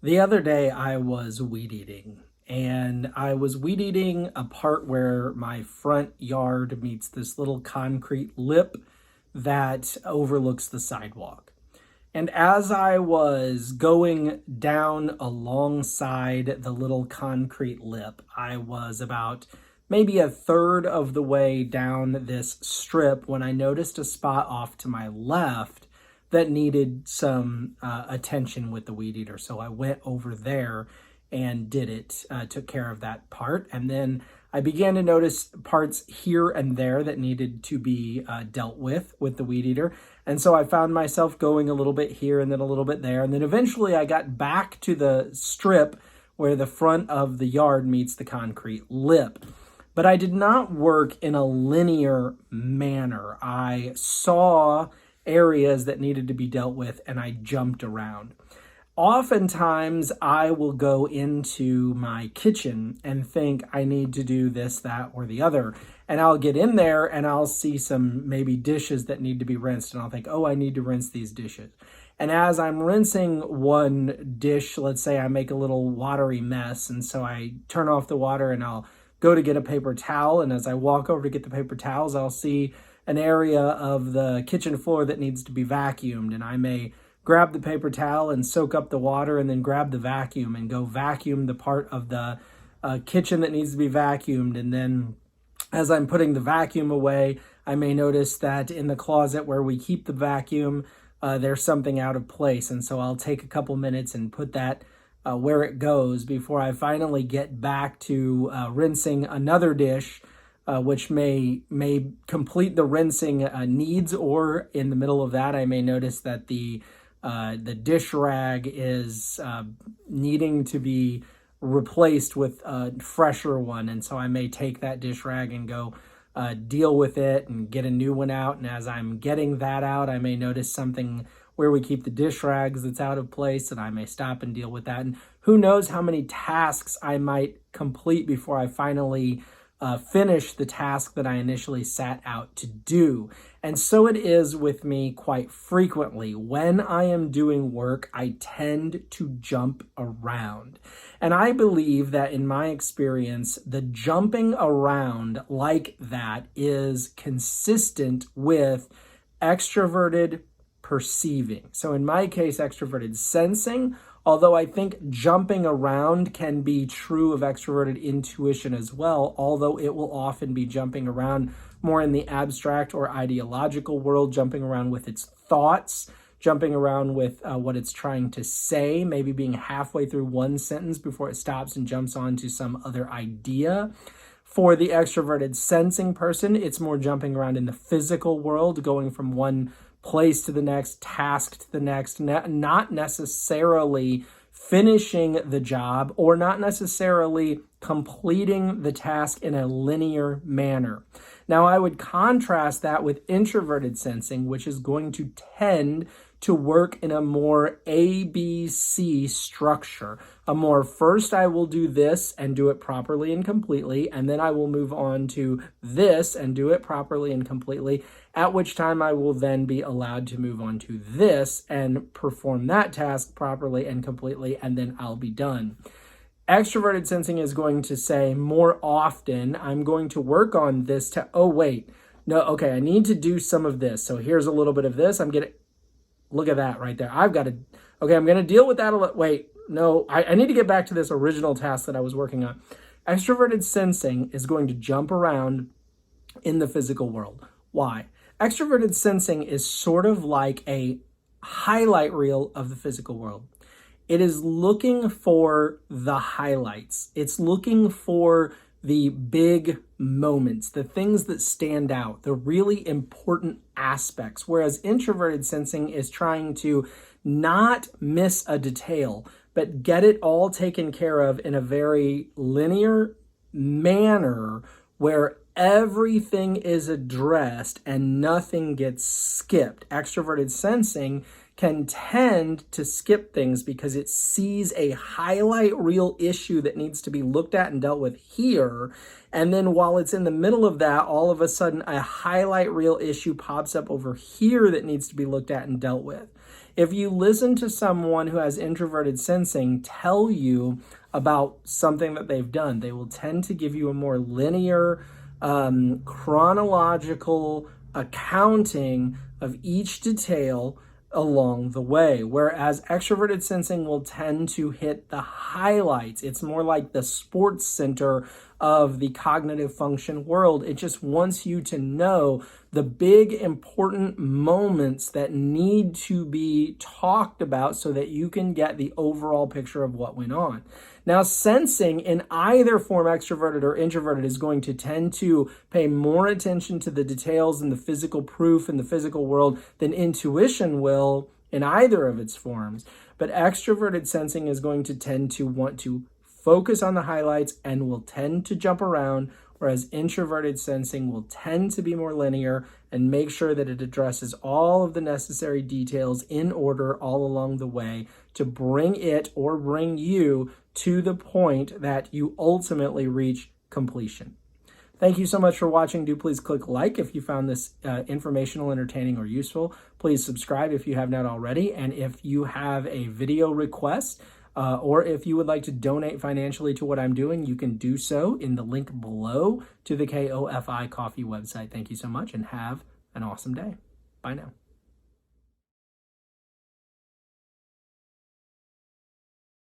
The other day I was weed eating, and I was weed eating a part where my front yard meets this little concrete lip that overlooks the sidewalk. And as I was going down alongside the little concrete lip, I was about maybe a third of the way down this strip when I noticed a spot off to my left that needed some attention with the weed eater. So I went over there and did it, took care of that part. And then I began to notice parts here and there that needed to be dealt with the weed eater. And so I found myself going a little bit here and then a little bit there. And then eventually I got back to the strip where the front of the yard meets the concrete lip. But I did not work in a linear manner. I saw areas that needed to be dealt with and I jumped around. Oftentimes, I will go into my kitchen and think I need to do this, that, or the other. And I'll get in there and I'll see some maybe dishes that need to be rinsed. And I'll think, oh, I need to rinse these dishes. And as I'm rinsing one dish, let's say I make a little watery mess. And so I turn off the water and I'll go to get a paper towel. And as I walk over to get the paper towels, I'll see an area of the kitchen floor that needs to be vacuumed. And I may grab the paper towel and soak up the water and then grab the vacuum and go vacuum the part of the kitchen that needs to be vacuumed. And then as I'm putting the vacuum away, I may notice that in the closet where we keep the vacuum, there's something out of place. And so I'll take a couple minutes and put that where it goes before I finally get back to rinsing another dish, which may complete the rinsing needs, or in the middle of that, I may notice that the dish rag is needing to be replaced with a fresher one. And so I may take that dish rag and go deal with it and get a new one out. And as I'm getting that out, I may notice something where we keep the dish rags that's out of place, and I may stop and deal with that. And who knows how many tasks I might complete before I finally finish the task that I initially sat out to do. And so it is with me quite frequently. When I am doing work, I tend to jump around. And I believe that in my experience, the jumping around like that is consistent with extroverted perceiving. So in my case, extroverted sensing, although I think jumping around can be true of extroverted intuition as well, although it will often be jumping around more in the abstract or ideological world, jumping around with its thoughts, jumping around with what it's trying to say, maybe being halfway through one sentence before it stops and jumps on to some other idea. For the extroverted sensing person, it's more jumping around in the physical world, going from one place to the next, task to the next, not necessarily finishing the job or not necessarily completing the task in a linear manner. Now, I would contrast that with introverted sensing, which is going to tend to work in a more ABC structure. A more first I will do this and do it properly and completely, and then I will move on to this and do it properly and completely, at which time I will then be allowed to move on to this and perform that task properly and completely, and then I'll be done. Extroverted sensing is going to say more often, I'm going to work on this I need to do some of this. So here's a little bit of this. Look at that right there. I'm going to deal with that I need to get back to this original task that I was working on. Extroverted sensing is going to jump around in the physical world. Why? Extroverted sensing is sort of like a highlight reel of the physical world. It is looking for the highlights. It's looking for the big moments, the things that stand out, the really important aspects, whereas introverted sensing is trying to not miss a detail, but get it all taken care of in a very linear manner where everything is addressed and nothing gets skipped. Extroverted sensing can tend to skip things because it sees a highlight reel issue that needs to be looked at and dealt with here. And then while it's in the middle of that, all of a sudden a highlight reel issue pops up over here that needs to be looked at and dealt with. If you listen to someone who has introverted sensing tell you about something that they've done, they will tend to give you a more linear, chronological accounting of each detail along the way, whereas extroverted sensing will tend to hit the highlights. It's more like the sports center of the cognitive function world. It just wants you to know the big important moments that need to be talked about so that you can get the overall picture of what went on. Now, sensing in either form, extroverted or introverted, is going to tend to pay more attention to the details and the physical proof in the physical world than intuition will in either of its forms. But extroverted sensing is going to tend to want to focus on the highlights and will tend to jump around, whereas introverted sensing will tend to be more linear and make sure that it addresses all of the necessary details in order all along the way to bring it or bring you to the point that you ultimately reach completion. Thank you so much for watching. Do please click like if you found this informational, entertaining, or useful. Please subscribe if you have not already. And if you have a video request, or if you would like to donate financially to what I'm doing, you can do so in the link below to the KOFI Coffee website. Thank you so much and have an awesome day. Bye now.